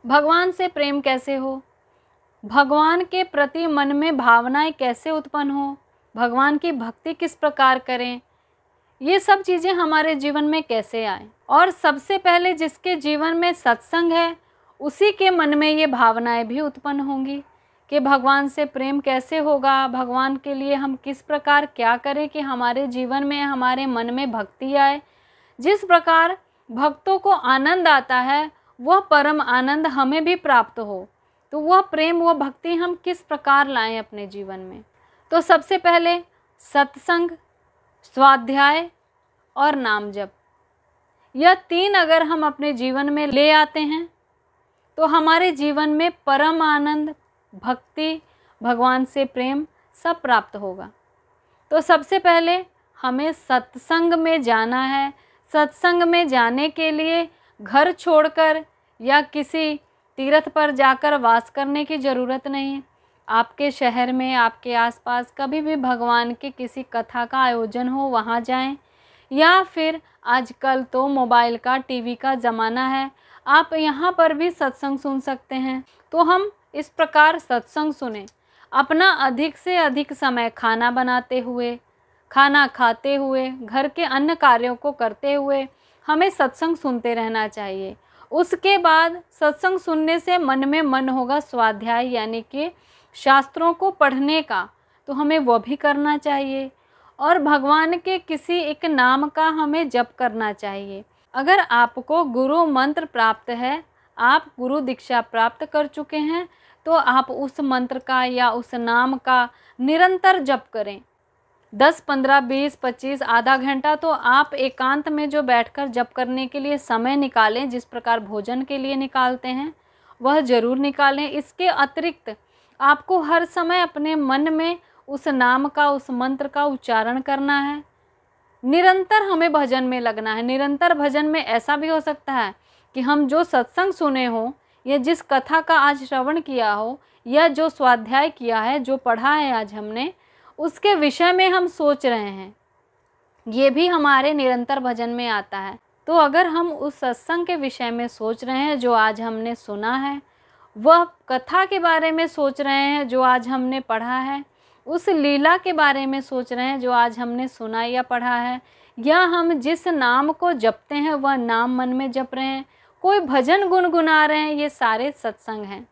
भगवान से प्रेम कैसे हो, भगवान के प्रति मन में भावनाएं कैसे उत्पन्न हो, भगवान की भक्ति किस प्रकार करें, ये सब चीज़ें हमारे जीवन में कैसे आए। और सबसे पहले जिसके जीवन में सत्संग है उसी के मन में ये भावनाएं भी उत्पन्न होंगी कि भगवान से प्रेम कैसे होगा, भगवान के लिए हम किस प्रकार क्या करें कि हमारे जीवन में हमारे मन में भक्ति आए। जिस प्रकार भक्तों को आनंद आता है वह परम आनंद हमें भी प्राप्त हो, तो वह प्रेम वह भक्ति हम किस प्रकार लाएं अपने जीवन में। तो सबसे पहले सत्संग, स्वाध्याय और नाम जप, यह तीन अगर हम अपने जीवन में ले आते हैं तो हमारे जीवन में परम आनंद, भक्ति, भगवान से प्रेम सब प्राप्त होगा। तो सबसे पहले हमें सत्संग में जाना है। सत्संग में जाने के लिए घर छोड़कर या किसी तीर्थ पर जाकर वास करने की ज़रूरत नहीं है। आपके शहर में, आपके आसपास कभी भी भगवान की किसी कथा का आयोजन हो वहाँ जाएं, या फिर आजकल तो मोबाइल का, टीवी का ज़माना है, आप यहाँ पर भी सत्संग सुन सकते हैं। तो हम इस प्रकार सत्संग सुने। अपना अधिक से अधिक समय खाना बनाते हुए, खाना खाते हुए, घर के अन्य कार्यों को करते हुए हमें सत्संग सुनते रहना चाहिए। उसके बाद सत्संग सुनने से मन में मन होगा स्वाध्याय यानी कि शास्त्रों को पढ़ने का, तो हमें वह भी करना चाहिए। और भगवान के किसी एक नाम का हमें जप करना चाहिए। अगर आपको गुरु मंत्र प्राप्त है, आप गुरु दीक्षा प्राप्त कर चुके हैं, तो आप उस मंत्र का या उस नाम का निरंतर जप करें। 10, 15, 20, 25 आधा घंटा तो आप एकांत में जो बैठकर जप करने के लिए समय निकालें, जिस प्रकार भोजन के लिए निकालते हैं वह ज़रूर निकालें। इसके अतिरिक्त आपको हर समय अपने मन में उस नाम का, उस मंत्र का उच्चारण करना है। निरंतर हमें भजन में लगना है। निरंतर भजन में ऐसा भी हो सकता है कि हम जो सत्संग सुने हो या जिस कथा का आज श्रवण किया हो या जो स्वाध्याय किया है, जो पढ़ा है आज हमने, उसके विषय में हम सोच रहे हैं, ये भी हमारे निरंतर भजन में आता है। तो अगर हम उस सत्संग के विषय में सोच रहे हैं जो आज हमने सुना है, वह कथा के बारे में सोच रहे हैं जो आज हमने पढ़ा है, उस लीला के बारे में सोच रहे हैं जो आज हमने सुना या पढ़ा है, या हम जिस नाम को जपते हैं वह नाम मन में जप रहे हैं, कोई भजन गुनगुना रहे हैं, ये सारे सत्संग हैं।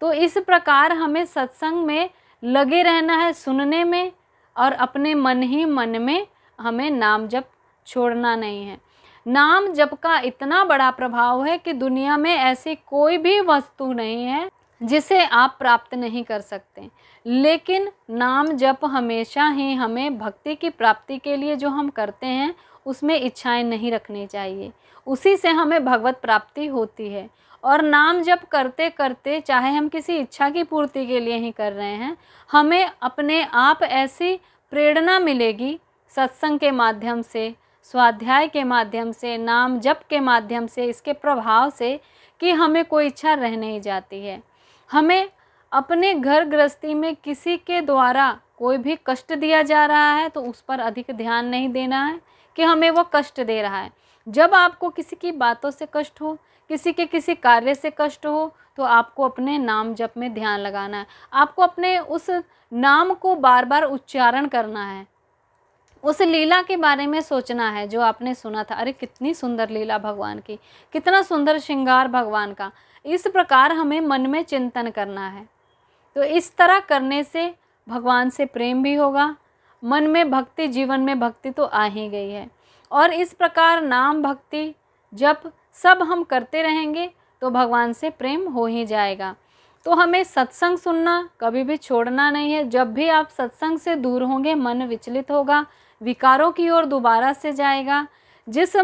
तो इस प्रकार हमें सत्संग में लगे रहना है, सुनने में, और अपने मन ही मन में हमें नाम जप छोड़ना नहीं है। नाम जप का इतना बड़ा प्रभाव है कि दुनिया में ऐसी कोई भी वस्तु नहीं है जिसे आप प्राप्त नहीं कर सकते। लेकिन नाम जप हमेशा ही हमें भक्ति की प्राप्ति के लिए जो हम करते हैं उसमें इच्छाएं नहीं रखनी चाहिए, उसी से हमें भगवत प्राप्ति होती है। और नाम जप करते करते, चाहे हम किसी इच्छा की पूर्ति के लिए ही कर रहे हैं, हमें अपने आप ऐसी प्रेरणा मिलेगी सत्संग के माध्यम से, स्वाध्याय के माध्यम से, नाम जप के माध्यम से, इसके प्रभाव से, कि हमें कोई इच्छा रह नहीं जाती है। हमें अपने घर गृहस्थी में किसी के द्वारा कोई भी कष्ट दिया जा रहा है तो उस पर अधिक ध्यान नहीं देना है कि हमें वो कष्ट दे रहा है। जब आपको किसी की बातों से कष्ट हो, किसी के किसी कार्य से कष्ट हो, तो आपको अपने नाम जप में ध्यान लगाना है। आपको अपने उस नाम को बार बार उच्चारण करना है। उस लीला के बारे में सोचना है जो आपने सुना था, अरे कितनी सुंदर लीला भगवान की, कितना सुंदर श्रृंगार भगवान का। इस प्रकार हमें मन में चिंतन करना है। तो इस तरह करने से भगवान से प्रेम भी होगा, मन में भक्ति, जीवन में भक्ति तो आ ही गई है। और इस प्रकार नाम, भक्ति, जप सब हम करते रहेंगे तो भगवान से प्रेम हो ही जाएगा। तो हमें सत्संग सुनना कभी भी छोड़ना नहीं है। जब भी आप सत्संग से दूर होंगे मन विचलित होगा, विकारों की ओर दोबारा से जाएगा, जिस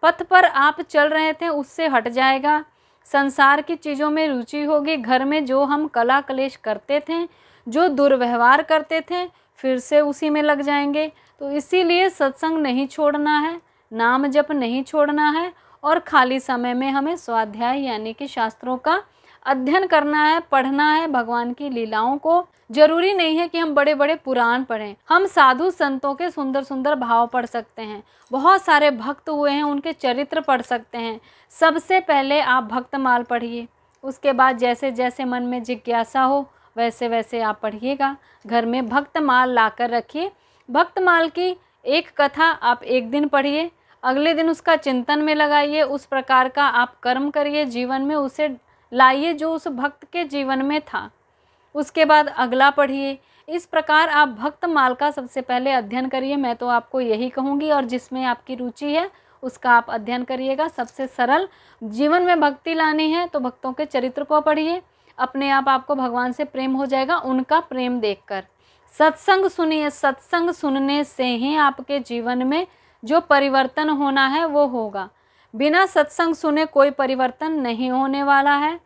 पथ पर आप चल रहे थे उससे हट जाएगा, संसार की चीज़ों में रुचि होगी, घर में जो हम कला कलेश करते थे, जो दुर्व्यवहार करते थे, फिर से उसी में लग जाएंगे। तो इसीलिए सत्संग नहीं छोड़ना है, नाम जप नहीं छोड़ना है, और खाली समय में हमें स्वाध्याय यानी कि शास्त्रों का अध्ययन करना है, पढ़ना है, भगवान की लीलाओं को। जरूरी नहीं है कि हम बड़े बड़े पुराण पढ़ें, हम साधु संतों के सुंदर सुंदर भाव पढ़ सकते हैं। बहुत सारे भक्त हुए हैं, उनके चरित्र पढ़ सकते हैं। सबसे पहले आप भक्तमाल पढ़िए, उसके बाद जैसे जैसे मन में जिज्ञासा हो वैसे वैसे आप पढ़िएगा। घर में भक्तमाल ला कर रखिए। भक्तमाल की एक कथा आप एक दिन पढ़िए, अगले दिन उसका चिंतन में लगाइए, उस प्रकार का आप कर्म करिए, जीवन में उसे लाइए जो उस भक्त के जीवन में था। उसके बाद अगला पढ़िए। इस प्रकार आप भक्तमाल का सबसे पहले अध्ययन करिए। मैं तो आपको यही कहूँगी, और जिसमें आपकी रुचि है उसका आप अध्ययन करिएगा। सबसे सरल, जीवन में भक्ति लानी है तो भक्तों के चरित्र को पढ़िए, अपने आप आपको भगवान से प्रेम हो जाएगा उनका प्रेम देखकर। सत्संग सुनिए, सत्संग सुनने से ही आपके जीवन में जो परिवर्तन होना है वो होगा। बिना सत्संग सुने कोई परिवर्तन नहीं होने वाला है,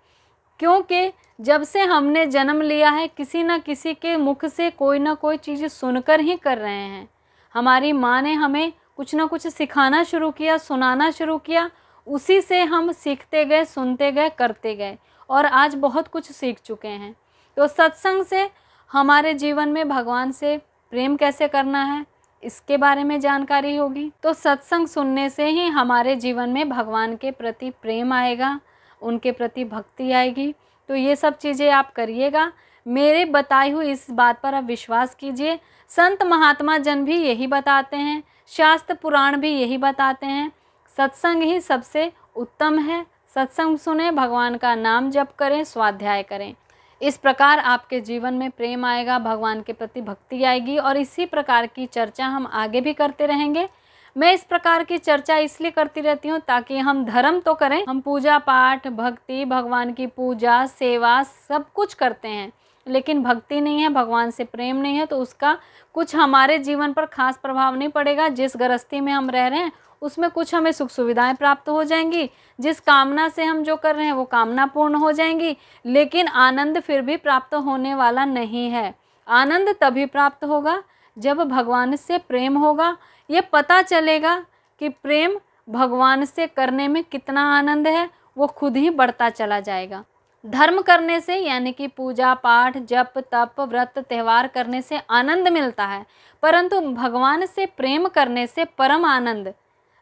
क्योंकि जब से हमने जन्म लिया है किसी न किसी के मुख से कोई ना कोई चीज़ सुनकर ही कर रहे हैं। हमारी माँ ने हमें कुछ ना कुछ सिखाना शुरू किया, सुनाना शुरू किया, उसी से हम सीखते गए, सुनते गए, करते गए, और आज बहुत कुछ सीख चुके हैं। तो सत्संग से हमारे जीवन में भगवान से प्रेम कैसे करना है इसके बारे में जानकारी होगी। तो सत्संग सुनने से ही हमारे जीवन में भगवान के प्रति प्रेम आएगा, उनके प्रति भक्ति आएगी। तो ये सब चीज़ें आप करिएगा। मेरे बताई हुई इस बात पर आप विश्वास कीजिए। संत महात्मा जन भी यही बताते हैं, शास्त्र पुराण भी यही बताते हैं, सत्संग ही सबसे उत्तम है। सत्संग सुने, भगवान का नाम जप करें, स्वाध्याय करें। इस प्रकार आपके जीवन में प्रेम आएगा, भगवान के प्रति भक्ति आएगी, और इसी प्रकार की चर्चा हम आगे भी करते रहेंगे। मैं इस प्रकार की चर्चा इसलिए करती रहती हूँ ताकि हम धर्म तो करें, हम पूजा पाठ, भक्ति, भगवान की पूजा, सेवा सब कुछ करते हैं, लेकिन भक्ति नहीं है, भगवान से प्रेम नहीं है, तो उसका कुछ हमारे जीवन पर खास प्रभाव नहीं पड़ेगा। जिस गृहस्थी में हम रह रहे हैं उसमें कुछ हमें सुख सुविधाएं प्राप्त हो जाएंगी, जिस कामना से हम जो कर रहे हैं वो कामना पूर्ण हो जाएंगी, लेकिन आनंद फिर भी प्राप्त होने वाला नहीं है। आनंद तभी प्राप्त होगा जब भगवान से प्रेम होगा। ये पता चलेगा कि प्रेम भगवान से करने में कितना आनंद है, वो खुद ही बढ़ता चला जाएगा। धर्म करने से, यानी कि पूजा पाठ, जप तप, व्रत, त्यौहार करने से आनंद मिलता है, परंतु भगवान से प्रेम करने से परम आनंद,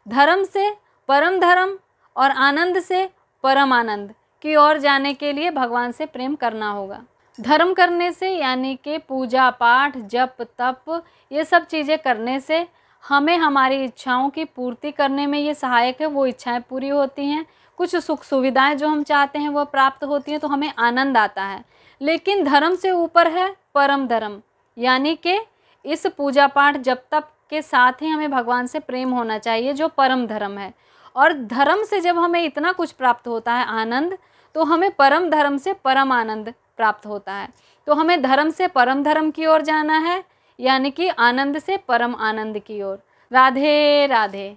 धर्म से परम धर्म और आनंद से परम आनंद की ओर जाने के लिए भगवान से प्रेम करना होगा। धर्म करने से, यानी कि पूजा पाठ, जप तप, ये सब चीज़ें करने से हमें हमारी इच्छाओं की पूर्ति करने में ये सहायक है। वो इच्छाएं पूरी होती हैं, कुछ सुख सुविधाएं जो हम चाहते हैं वो प्राप्त होती हैं, तो हमें आनंद आता है। लेकिन धर्म से ऊपर है परम धर्म, यानी कि इस पूजा पाठ जप तप के साथ ही हमें भगवान से प्रेम होना चाहिए, जो परम धर्म है। और धर्म से जब हमें इतना कुछ प्राप्त होता है आनंद, तो हमें परम धर्म से परम आनंद प्राप्त होता है। तो हमें धर्म से परम धर्म की ओर जाना है, यानी कि आनंद से परम आनंद की ओर। राधे राधे।